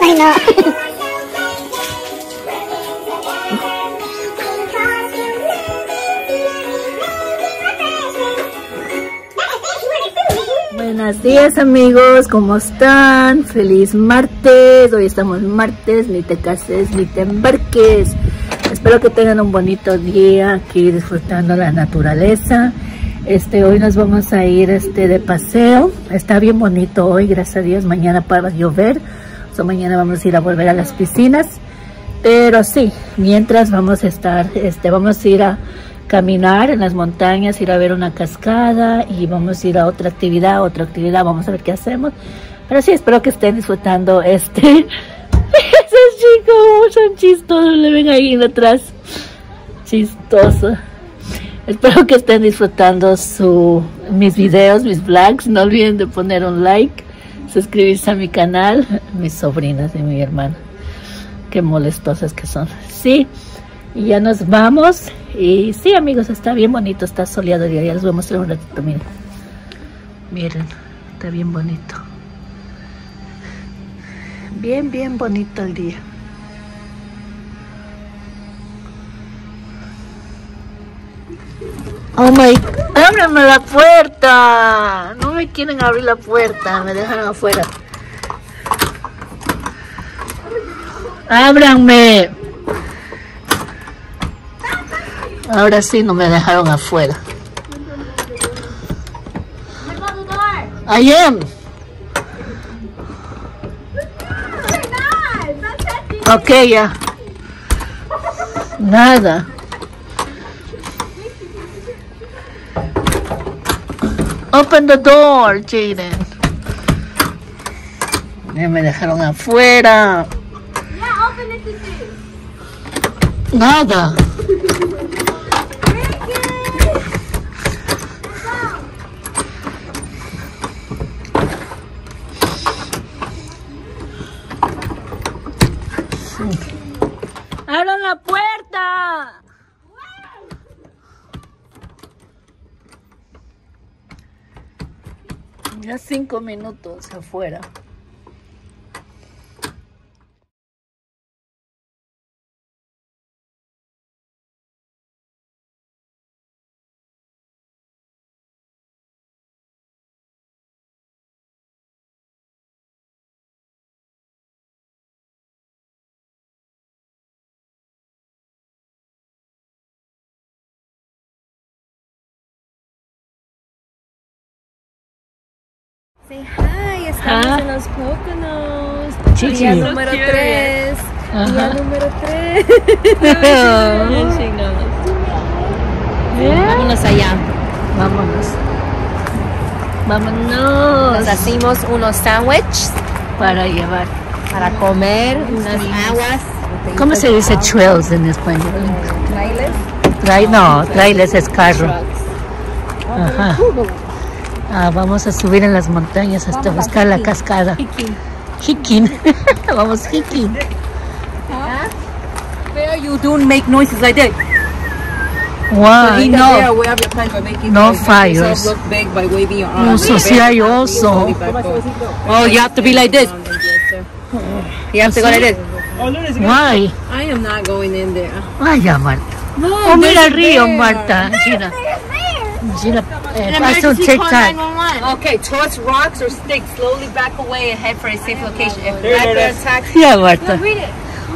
Ay, no. Buenos días amigos, ¿cómo están? Feliz martes, hoy estamos martes, ni te cases ni te embarques. Espero que tengan un bonito día aquí disfrutando la naturaleza. Hoy nos vamos a ir de paseo, está bien bonito hoy, gracias a Dios. Mañana para llover, mañana vamos a ir a volver a las piscinas, pero sí, mientras vamos a estar, vamos a ir a caminar en las montañas, ir a ver una cascada y vamos a ir a otra actividad, vamos a ver qué hacemos. Pero sí, espero que estén disfrutando esos chicos son chistosos, le ven ahí atrás, chistoso. Espero que estén disfrutando mis videos, mis vlogs. No olviden de poner un like, suscribirse a mi canal. Mis sobrinas y mi hermana, qué molestosas que son. Sí, y ya nos vamos. Y sí amigos, está bien bonito, está soleado el día. Ya les voy a mostrar un ratito, miren. Miren, está bien bonito. Bien bonito el día. Oh my, ábrame la puerta. No me quieren abrir la puerta, me dejaron afuera. Ábranme. Ahora sí no me dejaron afuera. I am. Ok, ya. Nada. Open the door, Jaden. Ya me dejaron afuera. Nada. ¡Abran la puerta! Ya 5 minutos afuera. Say hi, estamos en los Poconos. Chichi. Día número 3. Día número 3. Vámonos allá. Vámonos. Nos hacemos unos sándwiches Para llevar. para comer, unas aguas. ¿Cómo se dice trails en español? Trailers. Trailers es carro. Ajá. Vamos a subir en las montañas hasta buscar la cascada. Hiking. Vamos hiking. Where you don't make noises like that. Wow. No. We have your plans by making No noise. fires. Make yourself look big by waving your No, arms. so sí hay oso. Oh, you have to be like this. You have to go like this. Why? I am not going in there. Vaya, Marta. No, Oh, mira el there's a río, bear. Marta. Gina, haz un TikTok. Okay, toss rocks or sticks. Slowly back away and head for a safe location. If black bear attacks, Yeah, Marta.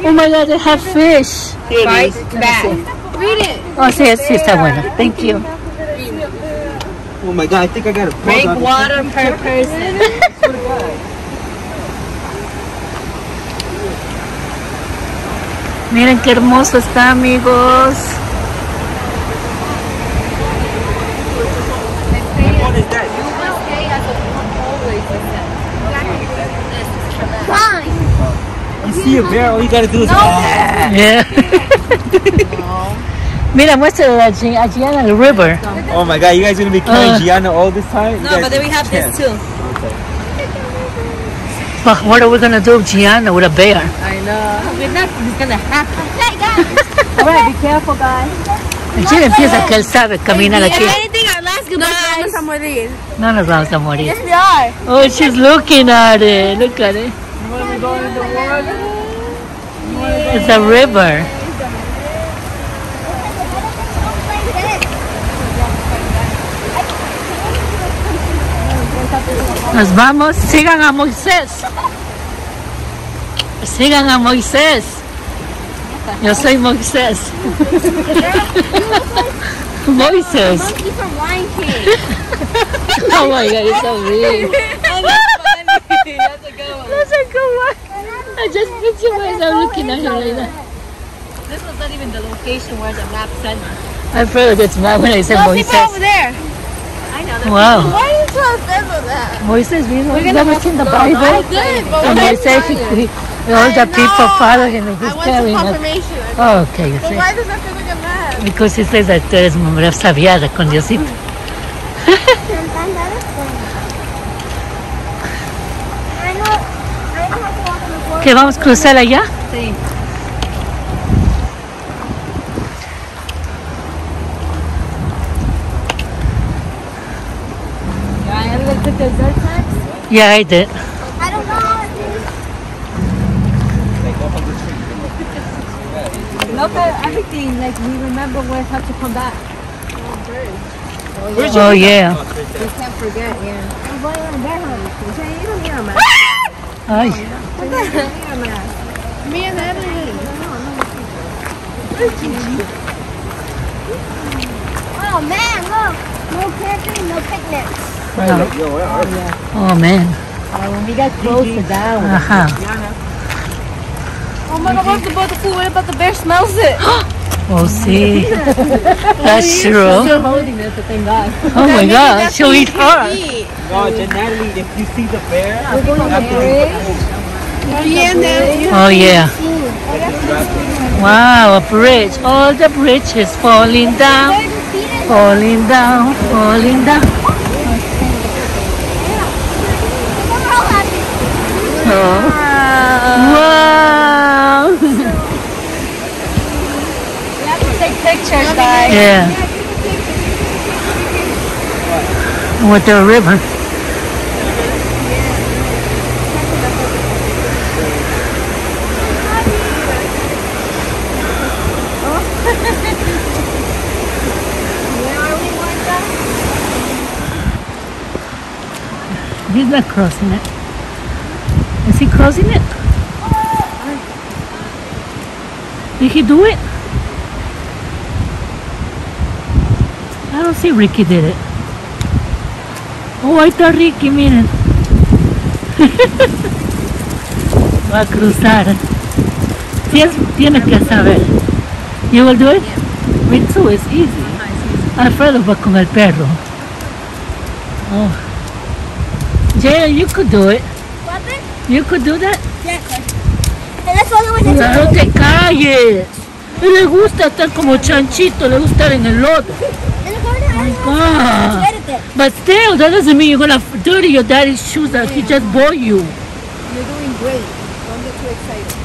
Oh my God, they have fish. fight back. Read it. Oh, sí, sí está bueno. Thank you. Oh my God, I think I got a bug Drink on water per person. Miren qué hermoso está, amigos. What is that? You see a bear, all you gotta do is Yeah. Mira, muéstrale a Gianna el river. Oh my God, you guys gonna be killing Gianna all this time? No, but then we have this too. But what are we gonna do with Gianna with a bear? I know. We're not gonna happen. Alright, be careful, guys. Gina empieza que él sabe caminar aquí. Anything our last goodbye. No nos vamos a morir. we are. Oh, she's looking at it. Look at it. wanna go in the water? It's a river. Nos vamos, sigan a Moisés. Sigan a Moisés. Yo soy Moisés. Moisés. Monkey from Lion King. Oh my God, it's so big. That's a good one. That's a good one. I just picture myself looking at him like that. This was not even the location where the map sent us. I feel like it's mad when I say Those people over Moisés. there. I know. Wow. Why are you so upset with that? Moisés, you know, We're you've gonna never have seen to the go. Bible? I did, but And we're Moisés, not all the people know. follow him and I he's went to telling us. confirmation. Oh, okay, you But see. why does that feel like a map? Because he says that tú eres mujer sabiada con Diosito. ¿Que vamos a cruzar allá? Sí. I looked at the dirt tags. Yeah, I did. I don't know. Look at everything. Like we remember where we have to come back. Oh, yeah. We can't forget. Yeah. Ay, Me and Emily. Oh man, look! No camping, no picnics. no. Oh, man. When we got closer down. Ajá. Oh my God! What's about the food? What about the bear smells it? Oh, sí. That's true. Still holding it, but thank God. Oh, my God. She'll eat her. No, Natalie, if you see the bear, Oh, yeah. Wow, a bridge. All the bridge is falling down. Falling down, falling down. Oh. Wow. Take pictures, guys. Yeah. With the river. He's not crossing it. Is he crossing it? Did he do it? I don't see Ricky did it. Oh, ahí está Ricky, miren. Va a cruzar. Tiene que saber. You will do it? Me too, it's easy. Alfredo va con el perro. Oh. Jaya, you could do it. You could do that. No te calles. Le gusta estar como chanchito, le gusta estar en el lodo. God. But still, that doesn't mean you're gonna dirty your daddy's shoes that he just bought you. You're doing great. Don't get too excited.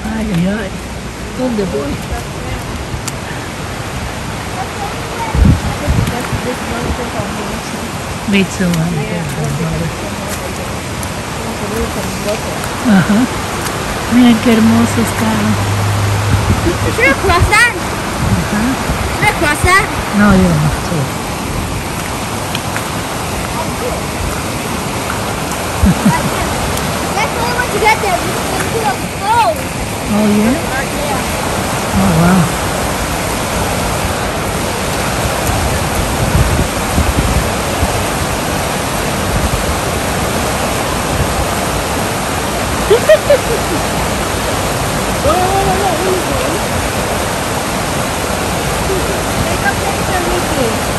Ay, ay, ay. ¿Dónde voy? Me too. Ajá. Miren qué hermosos carros. Should I cross that? Should I cross that? No, you don't have to. That's the only way to get there. It's too slow. Oh, yeah? Oh, wow. Take a picture, Ricky.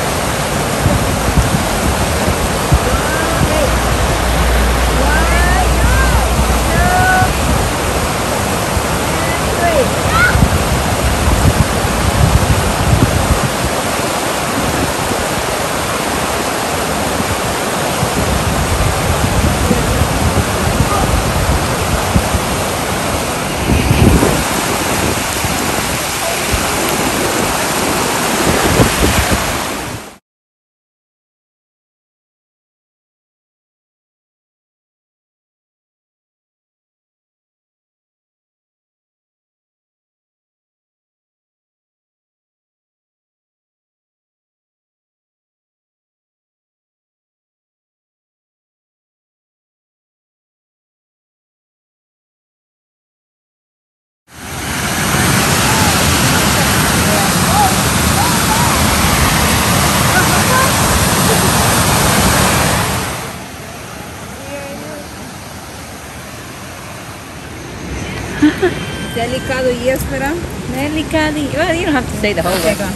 Delicado y espera. Delicado. Well, you don't have to say the whole Okay, word. go.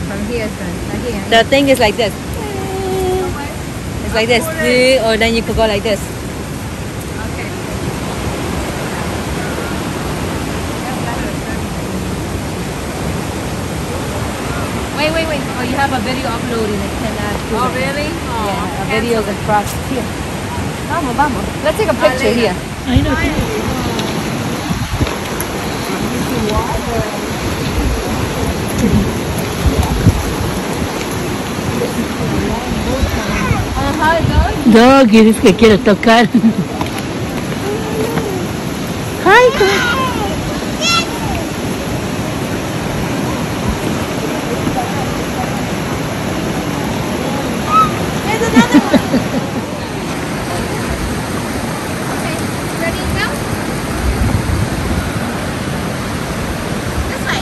From here, son. Here. The thing is like this. It's like this. Or then you could go like this. Okay. Wait. Oh, you have a video uploading. It cannot do Oh, it. really? Oh, Yeah, a video's across here. Vamos. Let's take a picture here. I know. Doggy, dice que quiere tocar. Ay, There's another one. Okay, ready now? This way.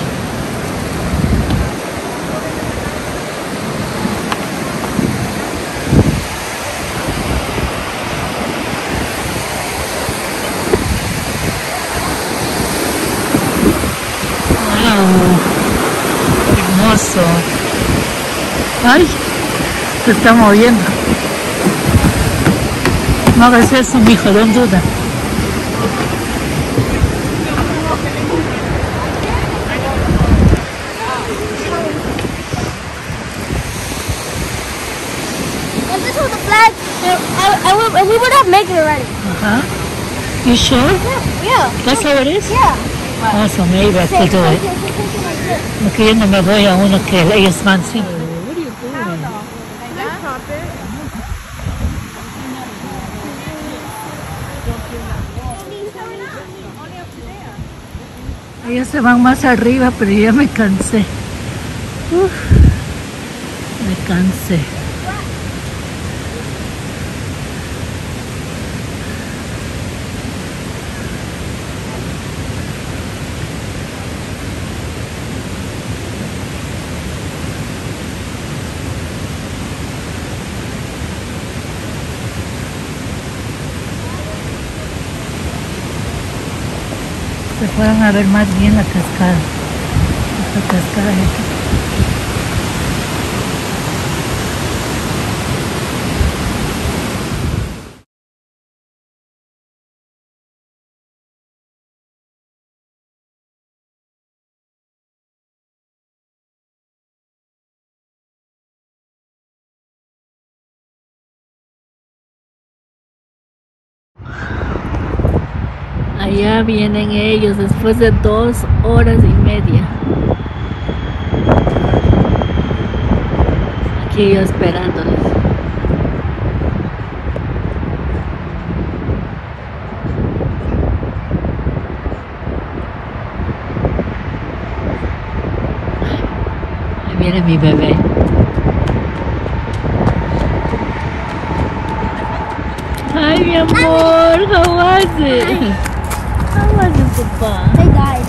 wow, hermoso. Ay, se está moviendo. No hagas eso, mijo, don't do that. If this was a flag, we would have made it already. Ajá. You sure? Yeah. That's how it is? Yeah. Oh, so maybe I could do it. Porque yo no me voy a uno que ellos van sin. Ellos se van más arriba, pero yo ya me cansé. Uf, me cansé. Se fueron a ver más bien la cascada. Esta cascada es aquí. Allá vienen ellos después de 2 horas y media. Aquí yo esperándoles. Ahí viene mi bebé. Ay, mi amor, how was it? How was it, Papa? They died.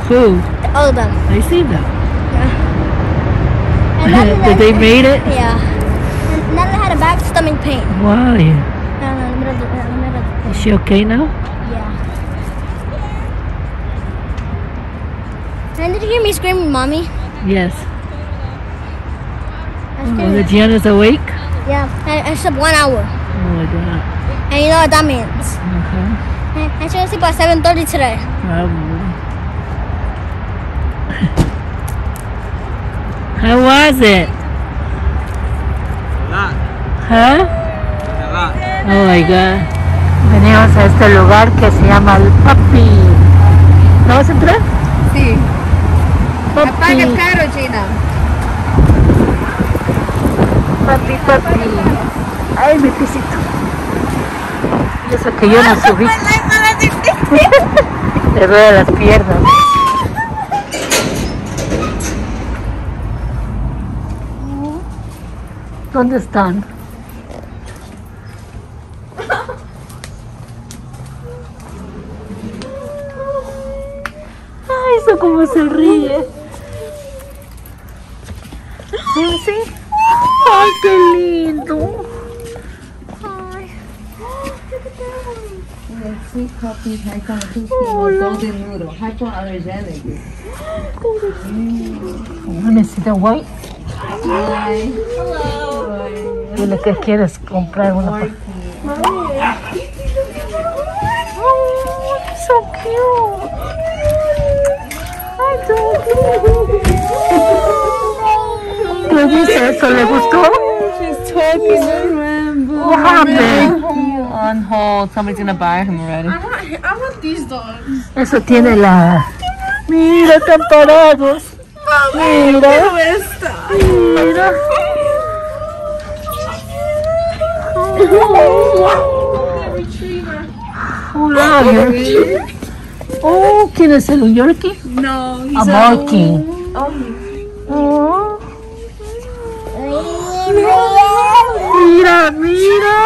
Who? All of them. I see them. And then Did they made it? Yeah. And then they had a bad stomach pain. Why? In the middle of the Is she okay now? Yeah. And did you hear me screaming, Mommy? Yes. I Oh, screamed. the Gianna's awake? Yeah. I slept 1 hour. Oh my God. And you know what that means? Uh-huh. And she's gonna sleep at 7:30 today. Probably. How was it? A lot. Huh? A lot. Oh my God. Venimos a este lugar que se llama el Papi. ¿No vas a entrar? Sí. Papi. Apaga el carro, Gina. Papi. Ay, mi pisito. Y eso que yo no subí. Le veo las piernas. ¿Dónde están? Ay, eso como se ríe. ¿Sí? Ay, qué lindo. Hi. Look at Sweet coffee, golden noodle, hypoallergenic. Let me see the white. Hi. Dile que quieres comprar una. Oh, so cute. Ay, so cute. ¿Qué dice eso? ¿Le gustó? She's talking to him. What happened? On hold. Somebody's gonna buy him already. I want these dogs. Eso tiene la... Mira, están parados. Mira. Mira. Hola. Oh, ¿quién es el Yorkie? No, A Marky. Oh. Mira, mira.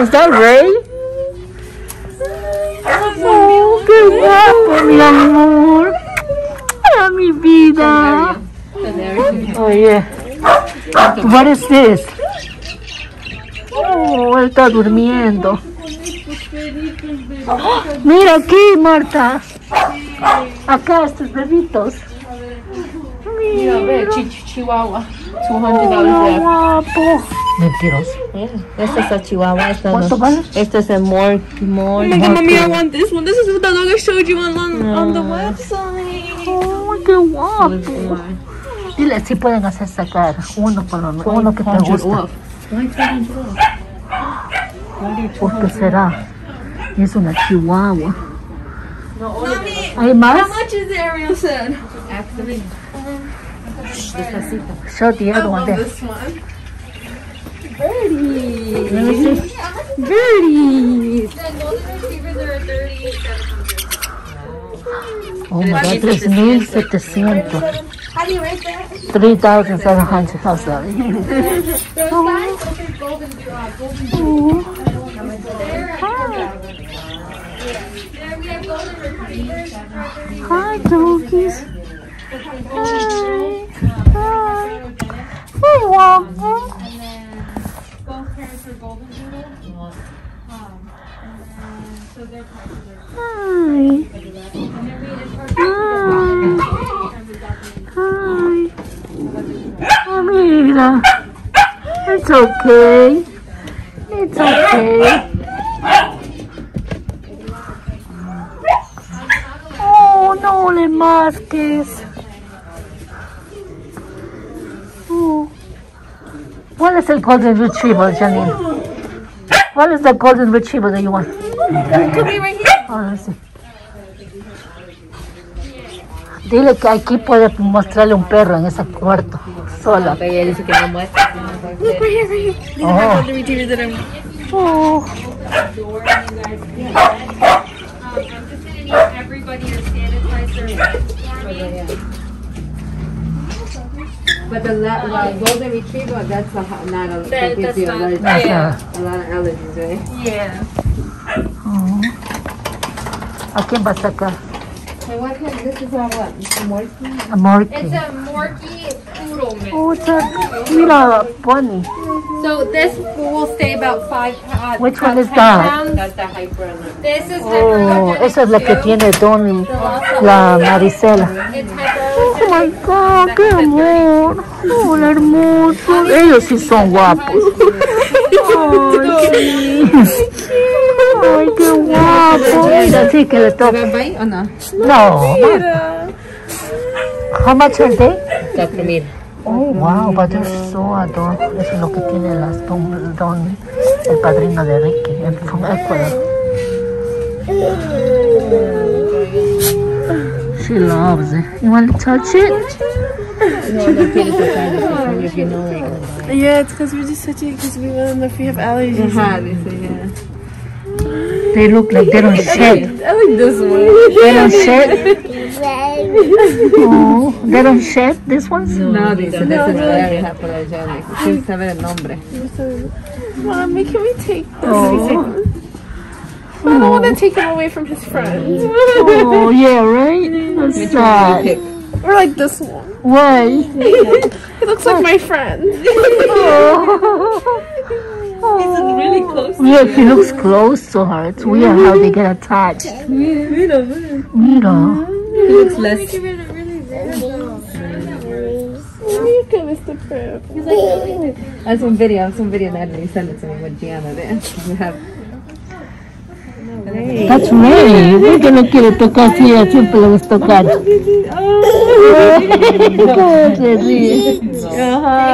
¿Es that Ray? Oh, qué guapo, mi amor. Ah, mi vida. Oye, what is this? Oh, él está durmiendo. Mira aquí, Marta. Acá estos bebitos. Mira, Ve, Chihuahua. oh, $200 guapo. Mentiroso. Este es el Chihuahua. ¿Cuánto vale? Este es el more. Mommy, I want this one. This is the dog I showed you on the website. Oh, qué guapo. Dile si pueden hacer sacar uno por lo menos, uno que te gusta. ¿Por qué será? Es una chihuahua. ¿Hay más? How much is it, Ariel said? Show the other one there. This one. Let me see. Birdies. Oh my God, 3,700. How do you rate that? 3,700. I'm sorry. Hi, doggies. Hi. Hey, Walker. Both parents are golden doodle. So their prices are Hi. Hi. Mira. It's okay. It's okay. Oh, no le masques. Oh. What is the golden retriever, Janine? What is the golden retriever that you want? Could be right here. Oh, let's see. Dile que aquí puede mostrarle un perro en ese cuarto, sola. Ella dice que no muestra. Look, right here, right here. These are Oh. the golden retrievers that I want. Oh. I'm just gonna need everybody to sanitize their hands for me. But the golden retriever, that's not that gives you not- allergies. That's A lot of allergies, right? Yeah. ¿A quién va a sacar? So what kind? This is a what? Morky? A Morky. It's a Morky poodle mix. Oh, it's a, mira, pony. So this will stay about 5 pounds. Which one is 10 that? pounds. That's the hyper. This is Oh, esa es la que hypoallergenic tiene Don, la Marisela. too. It's Oh hypoallergenic. my God, qué amor. Hola, hermoso. Ellos sí son guapos. Ay, qué guapo. Mira, sí que le toca. bite or no? No. How much are they? Dr. Mira. Oh, wow, but they're so adorable. Eso es lo que tiene Don, el padrino de Ricky, from Ecuador. She loves it. You want to touch it? No, no quieres tocar if you know it. Yeah, it's because we're just touching it because we want to know if we have allergies. Ajá, dice, yeah. They look like they don't shed. I like this one. They don't shed. Oh, they don't shed these ones? No, dice, this is very hypoallergenic. Sin saber el nombre. Mommy, can we take this? Oh. I don't want to take him away from his friends. Oh, yeah, right? That's sad. Or like this one. Why? He looks like my friend. Oh. really close. Yeah, he looks close to her. It's weird how they get attached. Mira. He looks less. Haz un video, Natalie. Send it to me with Gianna there. We have. That's Ray. Ray que no quiere tocar, sí, ella siempre le gusta tocar. They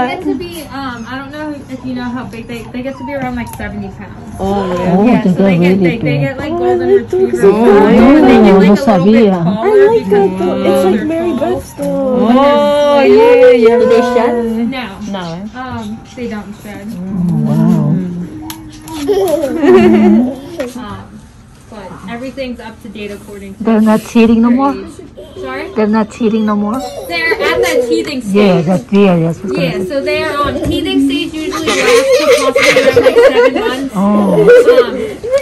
get to be, I don't know if you know how big they get to be around like 70 pounds. Oh, Yeah, so they get big. They get like golden retrievers. They get no like a little bit sabía. taller because It's like Mary Beth style. Oh, yeah. Do they shed? No. No. They don't shed. But everything's up to date according to They're not teething no more? age. Sorry? They're not teething no more? They're at that teething stage. Yeah, that's what Yeah, so they're teething stage usually lasts for possibly around like 7 months. Oh,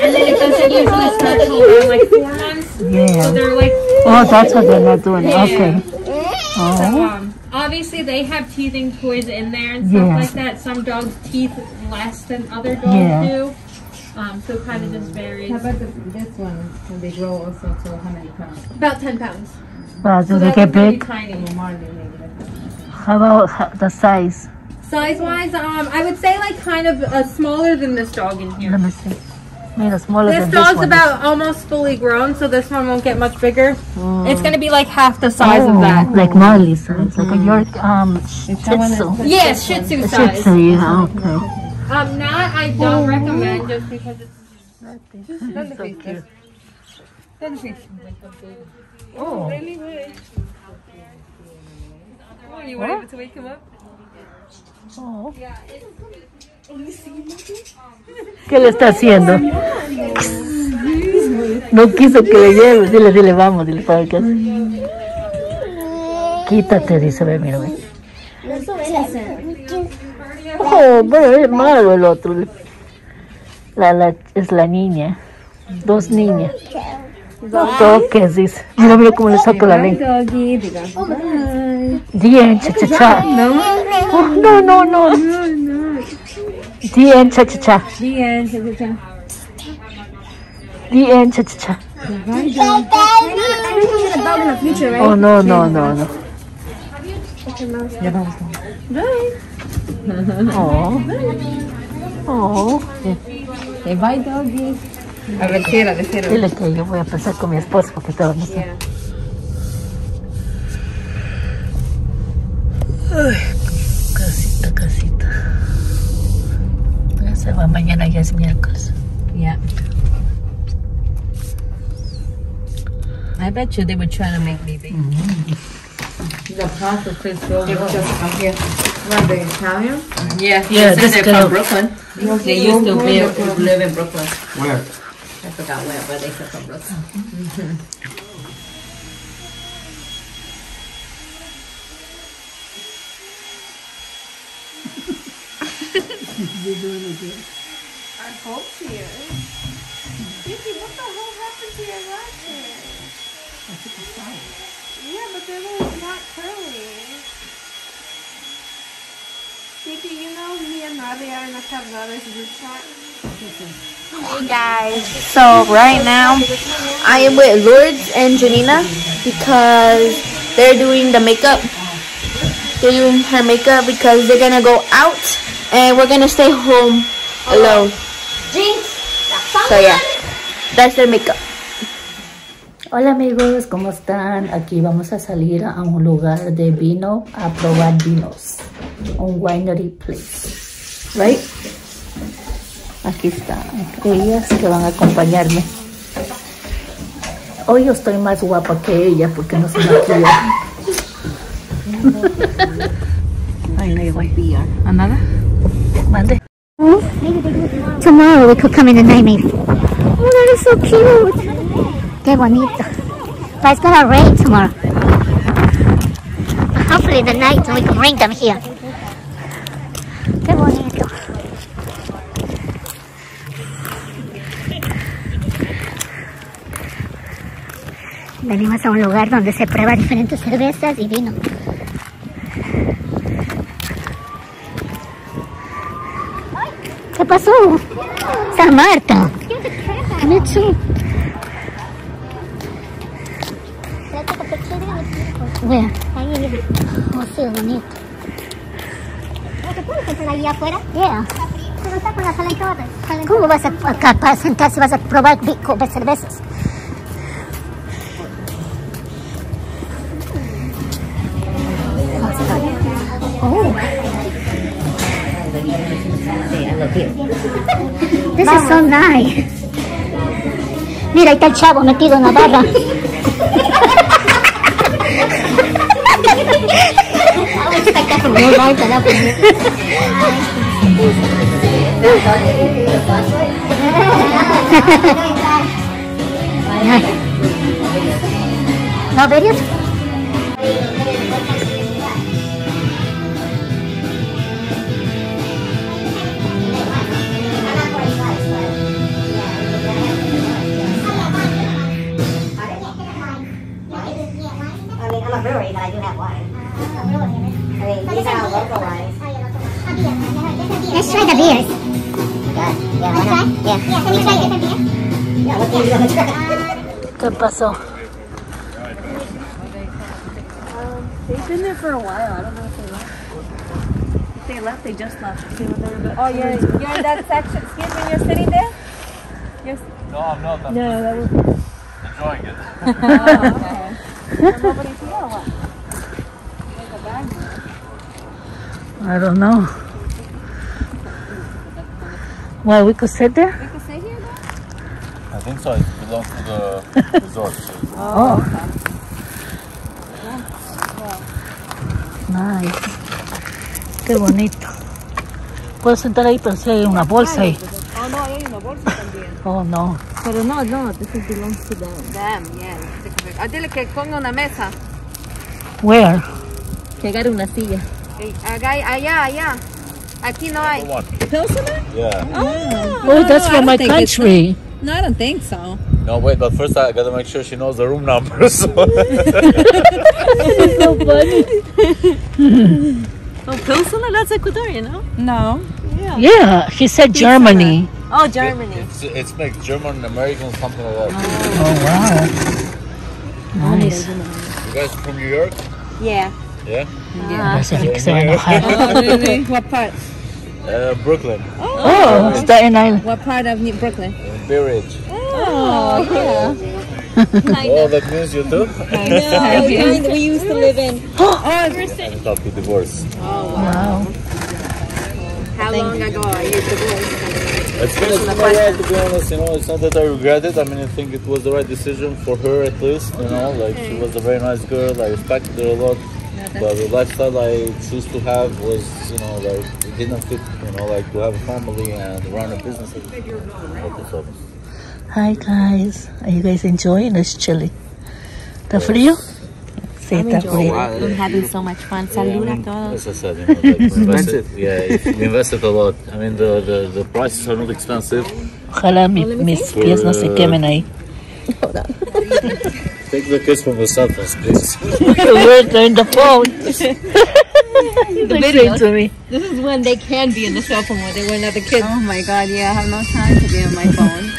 And then it doesn't usually start till around like 4 months. So yeah. they're like, Oh, that's what they're not doing. Yeah. Okay. so, Oh, obviously they have teething toys in there and stuff Yeah. like that. Some dogs teeth less than other dogs Yeah. do. So it kind of just varies. How about this one? When they grow also to how many pounds? About 10 pounds. but do So they that get one's pretty big? tiny. More than maybe. How about the size? Size-wise, I would say like kind of smaller than this dog in here. Let me see. Made a smaller This than this dog's one. about almost fully grown, so this one won't get much bigger. It's gonna be like half the size of that. Like Marley's size, like a York Shih Tzu. Yes, Shih Tzu Shih size. Tzu, yeah, okay. Not I don't recommend just because it's. So cute. Oh. Oh, you were able to wake him up? Oh. ¿Qué le está haciendo? No quiso que le lleve. Dile, vamos, dile para qué hace. Quítate, dice, ve, mira, ve. Oh, pero es malo el otro. Es la niña. 2 niñas. No toques, dice. Mira cómo le saco la lengua. Bien, cha. Oh, no. Bien, cha. Bien, cha. Oh, no. Oh. Say bye, doggy. A ver, cierra. Dile que yo voy a pasar con mi esposo porque te vamos a... Ay, casita. Ya se va, mañana ya es miércoles. Yeah. I bet you they were trying to make me big. The pasta tastes so good. Here. What, the Italian? Yeah, This they're girl. from Brooklyn. They used to live in Brooklyn. Where? I forgot where, but they said from Brooklyn. I hope she is. Vicky, what the hell happened to your lashes? Yeah, but they're like not curly. Vicky, you know me and Nadia are in the Cavales group chat. Hey guys, so right now I am with Lourdes and Janina because they're doing the makeup. They're doing her makeup because they're gonna go out and we're gonna stay home alone. So yeah, that's their makeup. Hola amigos, ¿cómo están? Aquí vamos a salir a un lugar de vino a probar vinos. Un winery place. Right? Aquí están ellas que van a acompañarme. Hoy yo estoy más guapa que ella porque no se maquilla. Ay, no llegó el PR. Another? Mande. Tomorrow we could come in the night maybe. Oh, that is so cute. Qué bonito. But it's gonna rain tomorrow. Hopefully in the night we can bring them here. Qué bonito. Venimos a un lugar donde se prueba diferentes cervezas y vino. ¿Qué pasó? Está Marta. Let's see. Where? Oh, sí, bonito. ¿Te puedes sentar ahí afuera? Yeah. Pero está con la sala y todo. ¿Cómo vas a acá para sentarse? Vas a probar cervezas. Oh. This is so nice. Mira, ahí está el chavo metido en la barra. No, videos. I'm a brewery, but I do have wine. These are all local wines. Let's try the beers. Yeah, why not? Yeah. Can we try different beer? Yeah, what do you want to try? ¿Qué pasó? They've been there for a while. I don't know if they left. If they left, they just left. See what they were doing. Oh, you're in that section. Excuse me, you're sitting there? Yes. No, I'm not. I'm No, that was. enjoying it. Oh, okay. Nobody's here or what? There's a bag here. I don't know. Well, we could sit there? We could stay here though? I think so. It belongs to the resort. Oh. Nice. Qué bonito. Puedo sentar ahí, pero si hay una bolsa ahí. Oh, no, hay una bolsa también. Oh, no. Pero no, this belongs to them. Them, yeah. Ah, dile que ponga una mesa. Where? Que agarre una silla. Allá. Aquí no hay. One. Pilsener? Yeah. Oh, that's from my country. No, I don't think so. No, wait, but first I gotta make sure she knows the room number. So. So funny. Oh, Pilsener? That's Ecuadorian, no? No. Yeah, he said Germany. Oh, Germany. It's like German, American, something like that. Oh, wow. Nice. You guys from New York? Yeah. Yeah? Parece que se va a enojar. Oh, really? What part? Brooklyn. Oh, Staten Island. What part of Brooklyn? Bay Ridge. Oh, yeah. Oh, that means you too? Yeah, we used to live in. I thought we divorced. Wow. How long ago are you divorced? It's been a while, to be honest, you know, it's not that I regret it. I mean, I think it was the right decision for her at least, you know, like she was a very nice girl, I respected her a lot, but the lifestyle I choose to have was, you know, like, it didn't fit, you know, like to have a family and run a business. Hi guys, are you guys enjoying? It's chilly. ¿Está frío? Sí, está frío. I'm having so much fun. Salud a todos. As I said, you know, like we invested, we invested a lot. I mean, the prices are not expensive. Ojalá mis pies no se quemen ahí. Take the kids from the cell phones, please. We're in the phone. The video to me. This is when they can be in the cell phone when they were not the kids. Oh my god, yeah, I have no time to be on my phone.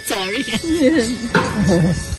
Sorry.